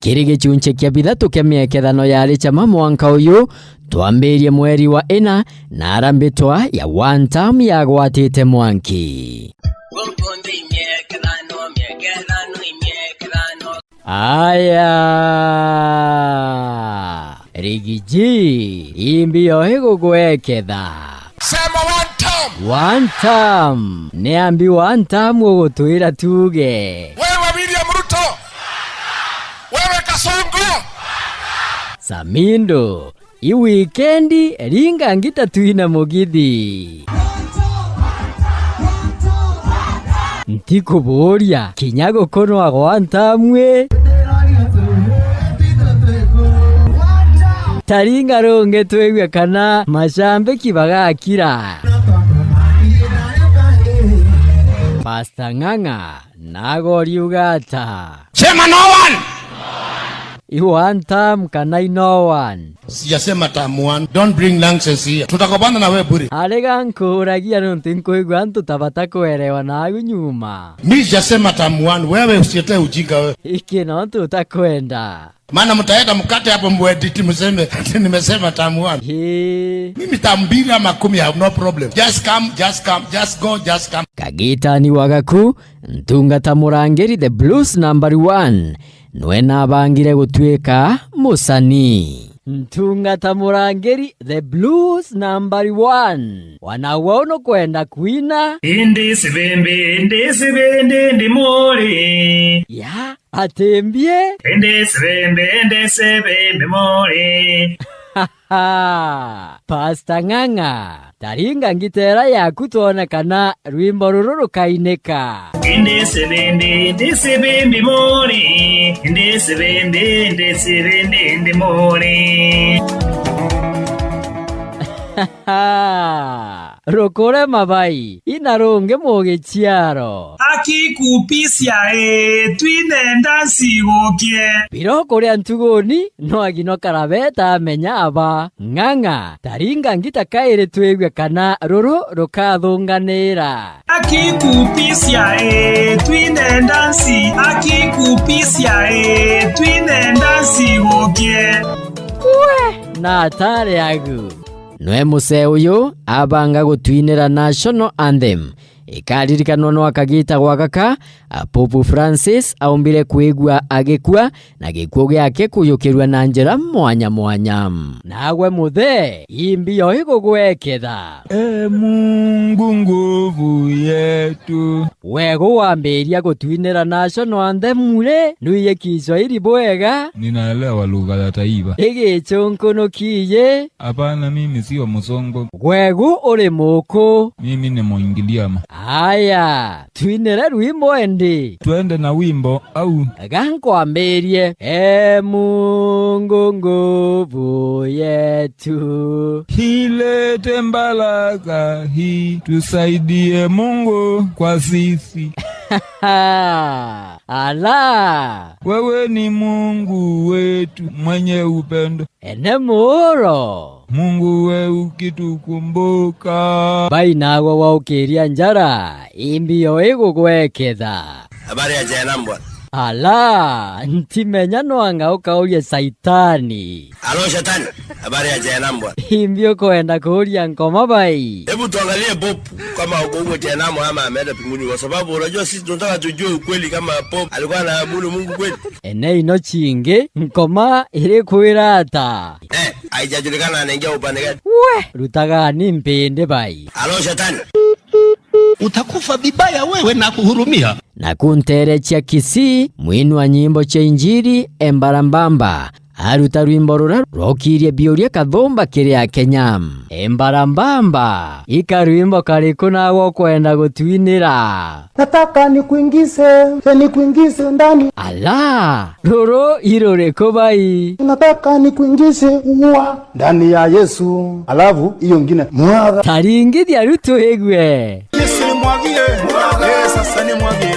kiri gichunche kia bithatu kia miekethano yari chama mwanka uyu twambirie mweri wa ina na arambitwa ya one time ya gwatite mwanki. Aya Rigiji imbio hego gweketha sema one time. One time neambi one time ugutwira tuge wewe William Ruto, wewe Kasongo, Samindo i weekendi ringa ngita tuina mugithi ntikuburia kinyago kono agwantamwe taringa ronge twegwe kana mashambe kibagakira Pastor Ng'ang'a nagori ugata sema no one. I one time kana no one. Sijasema time one. Don't bring nonsense here. Tutakobana na wewe bure. Alega nkuragia ntinko igwantu tabata kuelewa nagu nyuma. Mimi sijasema time one. Wewe usiete ujinga wewe. Iki no tutakwenda. Maana mtaenda mkate hapo muedit mseme nimesema time one. Mimi time 2 ama 10 I have no problem. Just come, just come, just go, just come. Kagita ni wagaku ntunga tamurangeri the blues number 1. Nwena bangire gutweka musani. Ntunga tamurangeri the blues number 1. Wanawono kwenda kuina indi sibembe ndi mori ya atembie indi sibembe mori. Pastor Ng'ang'a taringa ngitera yaku tuonekana rwimbo ruru rukaineka indi sibembe mori indi sibembe ndi mori. Rokore mabai inaronge mugichiaro Akikupisya twinenda sigokie birokore antugoni no agino karabeta amenya aba Ng'ang'a taringa ngita kaire twegwe kana ruru rukathunganira akikupisya twinenda sigokie na atare agu nwe muse uyu abanga gutwinira national anthem ikaririkanwa no akagita gwakaka Pope Francis aumbire kwigwa agikua na gikuo giake kuyukirwa na njira mwanya mwanya nagwe muthe imbio igugweketha Mungu nguvu yetu wego wambiria gutwinira national anthem mure nuye Kiswahili bwega ninaelewa lugha ya taifa igichonkono kiye hapana mimi sio msongo wego uri muku mimi ni muingiliama. Aya twinire rwimbo endi Twende na wimbo au gankwambirie Mungu nguvu yetu hilete mbalaka hii tusaidie Mungu kwa sisi. Ala Wewe ni Mungu wetu mwenye upendo ene muro Mungu we ukitukumbuka bainago waukiria njara imbio igugweketha. Habari ya Jehanamu. Ala ntimenya no anga ukaurie saitani. Alo shetani. Habari ya Jehanamu. Imbio kwenda kuria ngoma bai. Hebu tuangalie Pope kama uko Jehanamu ama ameenda mbinguni kwa sababu unajua sisi tunataka tujue ukweli kama Pope alikuwa anaabudu Mungu kweli. Ene ino chinge ngoma iri kwirata. Haijajulikana anaingia upande gani. Rutaga ni mpende bai. Alo shetani. Utakufa bibaya wewe na kuhurumia. Na kunterechia Kisii mwinu wa nyimbo cha injiri Embarambamba aruta rwimbo rura rokirie biuria kathomba kiria Kenya Embarambamba ikarwimbo kariku nago kwenda gutwinira nataka nikuingize ndani. Ala roro iroreko bai Nataka nikuingize uwa ndani ya Yesu. Alafu hiyo ngine mwaga taringi dia ruto egwe Yesu ni mwagie. Sasa ni mwagie.